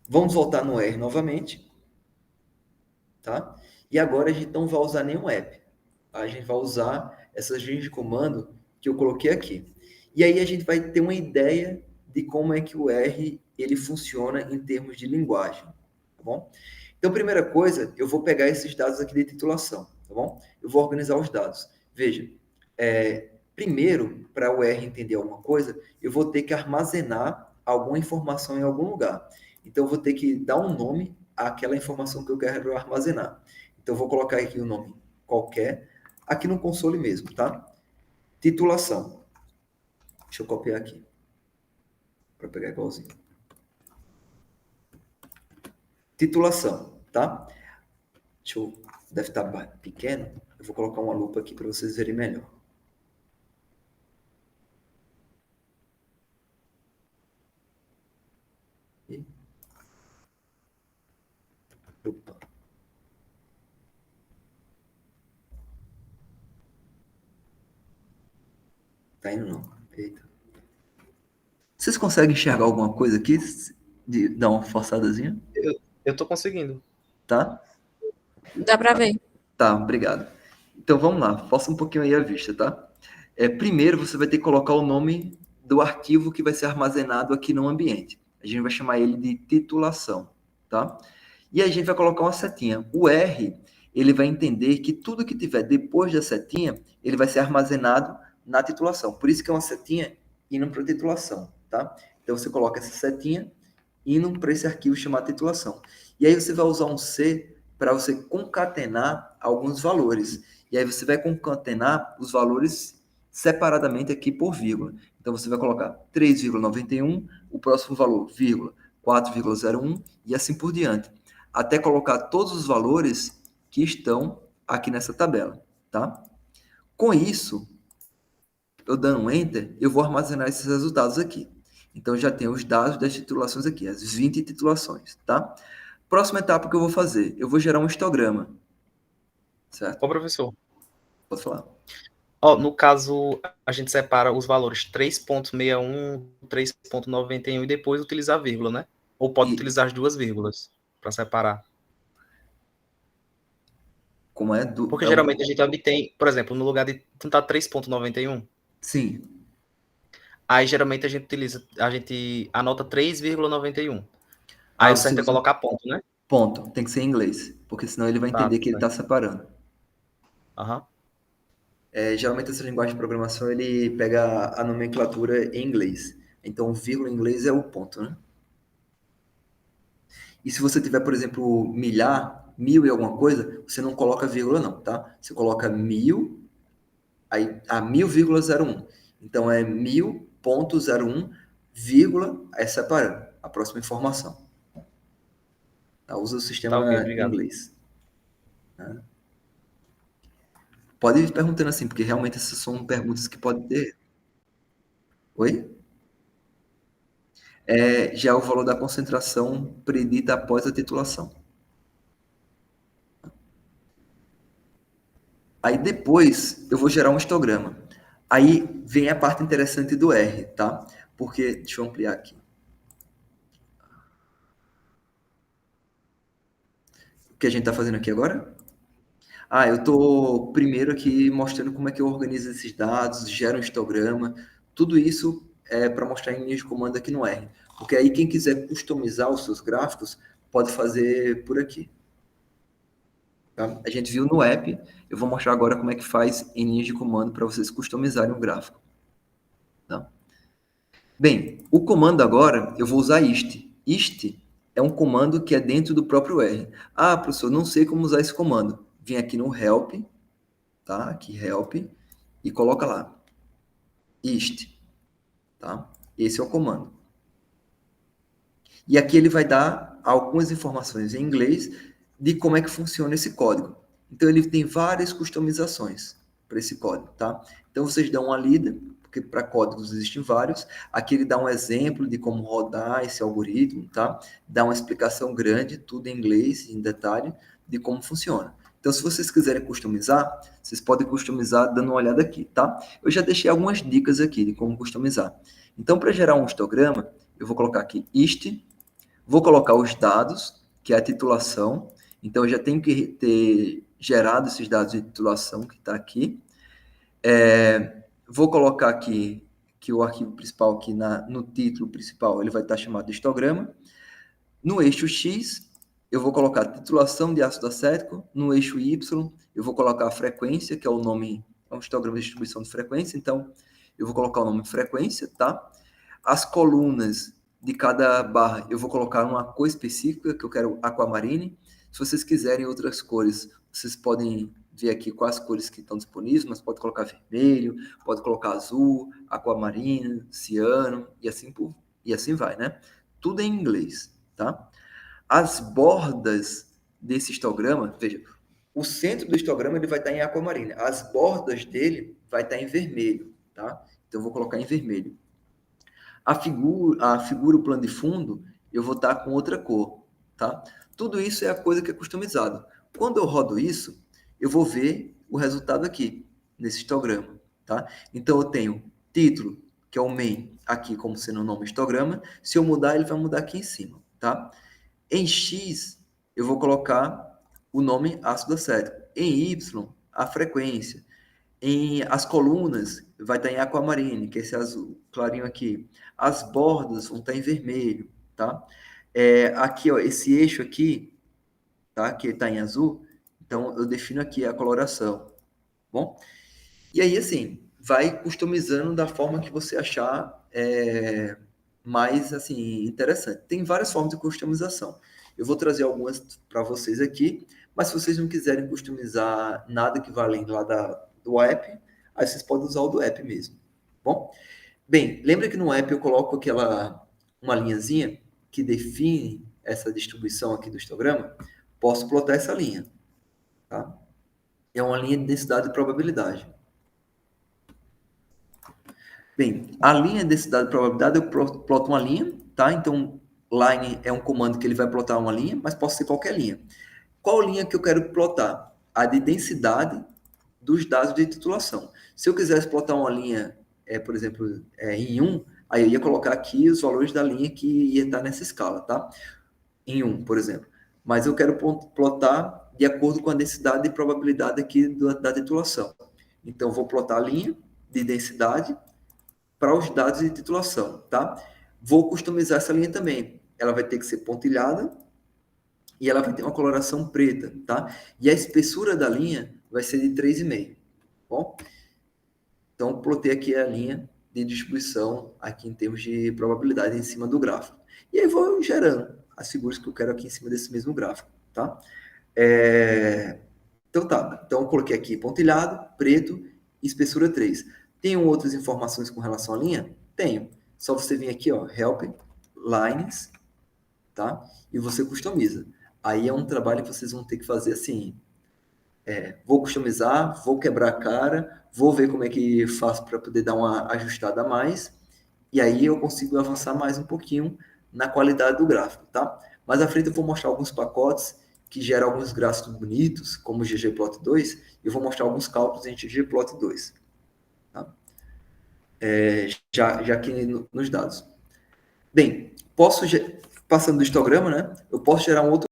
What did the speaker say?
Vamos voltar no R novamente, tá? E agora a gente não vai usar nenhum app. A gente vai usar essas linhas de comando que eu coloquei aqui. E aí a gente vai ter uma ideia de como é que o R ele funciona em termos de linguagem, tá bom? Então, primeira coisa, eu vou pegar esses dados aqui de titulação, tá bom? Eu vou organizar os dados. Veja, primeiro, para o R entender alguma coisa, eu vou ter que armazenar alguma informação em algum lugar. Então, eu vou ter que dar um nome àquela informação que eu quero armazenar. Então, eu vou colocar aqui o nome qualquer, aqui no console mesmo, tá? Titulação. Deixa eu copiar aqui, para pegar igualzinho. Titulação, tá? Deve estar pequeno. Eu vou colocar uma lupa aqui para vocês verem melhor. Opa. Tá indo não. Eita. Vocês conseguem enxergar alguma coisa aqui? De dar uma forçadazinha? Eu tô conseguindo. Tá? Dá para ver. Tá, obrigado. Então vamos lá, força um pouquinho aí a vista, tá? Primeiro você vai ter que colocar o nome do arquivo que vai ser armazenado aqui no ambiente. A gente vai chamar ele de titulação, tá? E aí a gente vai colocar uma setinha. O R, ele vai entender que tudo que tiver depois da setinha, ele vai ser armazenado na titulação. Por isso que é uma setinha indo para a titulação, tá? Então você coloca essa setinha indo para esse arquivo chamado titulação. E aí você vai usar um C para você concatenar alguns valores. E aí você vai concatenar os valores separadamente aqui por vírgula. Então você vai colocar 3,91, o próximo valor, vírgula, 4,01 e assim por diante, até colocar todos os valores que estão aqui nessa tabela, tá? Com isso, eu dando um Enter, eu vou armazenar esses resultados aqui. Então, já tenho os dados das titulações aqui, as 20 titulações, tá? Próxima etapa que eu vou fazer, eu vou gerar um histograma, certo? Ô, professor. Pode falar. No caso, a gente separa os valores 3.61, 3.91 e depois utilizar a vírgula, né? Ou pode utilizar as duas vírgulas para separar. Como é? Porque geralmente a gente obtém, por exemplo, no lugar de tentar 3.91. Sim. Aí geralmente a gente anota 3,91. Aí o certo é colocar ponto, né? Ponto, tem que ser em inglês, porque senão ele vai entender que ele está separando. Aham. Geralmente essa linguagem de programação ele pega a nomenclatura em inglês. Então, vírgula em inglês é o ponto, né? E se você tiver, por exemplo, milhar, 1000 e alguma coisa, você não coloca vírgula não, tá? Você coloca 1000, aí a 1000,01. Então é 1000,01, vírgula, aí separando a próxima informação. Tá? Usa o sistema ok, em obrigado. inglês. Tá? Pode ir perguntando assim, porque realmente essas são perguntas que podem ter. Oi? Já é o valor da concentração predita após a titulação. Aí depois eu vou gerar um histograma. Aí vem a parte interessante do R, tá? Porque, deixa eu ampliar aqui. O que a gente está fazendo aqui agora? Eu estou primeiro aqui mostrando como é que eu organizo esses dados, gero um histograma, tudo isso é para mostrar em linhas de comando aqui no R. Porque aí quem quiser customizar os seus gráficos pode fazer por aqui. Tá? A gente viu no app, eu vou mostrar agora como é que faz em linhas de comando para vocês customizarem o gráfico. Tá? Bem, o comando agora, eu vou usar ist. Ist é um comando que é dentro do próprio R. Professor, não sei como usar esse comando. Vem aqui no help, tá? Aqui help, e coloca lá, ist, tá? Esse é o comando. E aqui ele vai dar algumas informações em inglês de como é que funciona esse código. Então ele tem várias customizações para esse código, tá? Então vocês dão uma lida, porque para códigos existem vários. Aqui ele dá um exemplo de como rodar esse algoritmo, tá? Dá uma explicação grande, tudo em inglês, em detalhe, de como funciona. Então, se vocês quiserem customizar, vocês podem customizar dando uma olhada aqui, tá? Eu já deixei algumas dicas aqui de como customizar. Então, para gerar um histograma, eu vou colocar aqui ist, Vou colocar os dados, que é a titulação. Então, eu já tenho que ter gerado esses dados de titulação que está aqui. Vou colocar aqui que o arquivo principal, aqui no título principal, ele vai estar chamado de histograma. No eixo X, eu vou colocar a titulação de ácido acético. No eixo Y, eu vou colocar a frequência, que é o nome, é um histograma de distribuição de frequência. Então, eu vou colocar o nome de frequência, tá? As colunas de cada barra, eu vou colocar uma cor específica, que eu quero aquamarine. Se vocês quiserem outras cores, vocês podem ver aqui quais cores que estão disponíveis, mas pode colocar vermelho, pode colocar azul, aquamarina, ciano, e assim vai, né? Tudo em inglês, tá? As bordas desse histograma, veja, o centro do histograma ele vai estar em aquamarina, as bordas dele vai estar em vermelho, tá? Então, eu vou colocar em vermelho. A figura, o plano de fundo, eu vou estar com outra cor, tá? Tudo isso é a coisa que é customizado. Quando eu rodo isso, eu vou ver o resultado aqui, nesse histograma, tá? Então, eu tenho título, que é o main, aqui como sendo o nome histograma. Se eu mudar, ele vai mudar aqui em cima, tá? Em X, eu vou colocar o nome ácido acético. Em Y, a frequência. As colunas vai estar em aquamarine, que é esse azul clarinho aqui. As bordas vão estar em vermelho, tá? Aqui, ó, esse eixo aqui, tá? Que está em azul. Então, eu defino aqui a coloração, bom? E aí, assim, vai customizando da forma que você achar mais, assim, interessante. Tem várias formas de customização. Eu vou trazer algumas para vocês aqui, mas se vocês não quiserem customizar nada que vá além lá do app, aí vocês podem usar o do app mesmo, bom? Bem, lembra que no app eu coloco uma linhazinha que define essa distribuição aqui do histograma? Posso plotar essa linha, tá? É uma linha de densidade e probabilidade. Bem, a linha de densidade e probabilidade, eu ploto uma linha, tá? Então, line é um comando que ele vai plotar uma linha, mas pode ser qualquer linha. Qual linha que eu quero plotar? A de densidade dos dados de titulação. Se eu quisesse plotar uma linha, por exemplo, em 1, aí eu ia colocar aqui os valores da linha que ia estar nessa escala, tá? Em 1, por exemplo. Mas eu quero plotar de acordo com a densidade e probabilidade aqui da titulação. Então, vou plotar a linha de densidade para os dados de titulação, tá? Vou customizar essa linha também. Ela vai ter que ser pontilhada e ela vai ter uma coloração preta, tá? E a espessura da linha vai ser de 3,5, bom? Então, plotei aqui a linha de distribuição aqui em termos de probabilidade em cima do gráfico. E aí vou gerando as figuras que eu quero aqui em cima desse mesmo gráfico, tá? Então, tá. Então, eu coloquei aqui pontilhado, preto, espessura 3. Tenho outras informações com relação à linha? Tenho. Só você vir aqui, ó, Help, Lines, tá? E você customiza. Aí é um trabalho que vocês vão ter que fazer assim. Vou customizar, vou quebrar a cara, vou ver como é que faço para poder dar uma ajustada a mais. E aí eu consigo avançar mais um pouquinho na qualidade do gráfico, tá? Mais à frente eu vou mostrar alguns pacotes que geram alguns gráficos bonitos, como o ggplot2, e eu vou mostrar alguns cálculos em ggplot2. Tá? Já aqui nos dados. Bem, passando do histograma, né? Eu posso gerar um outro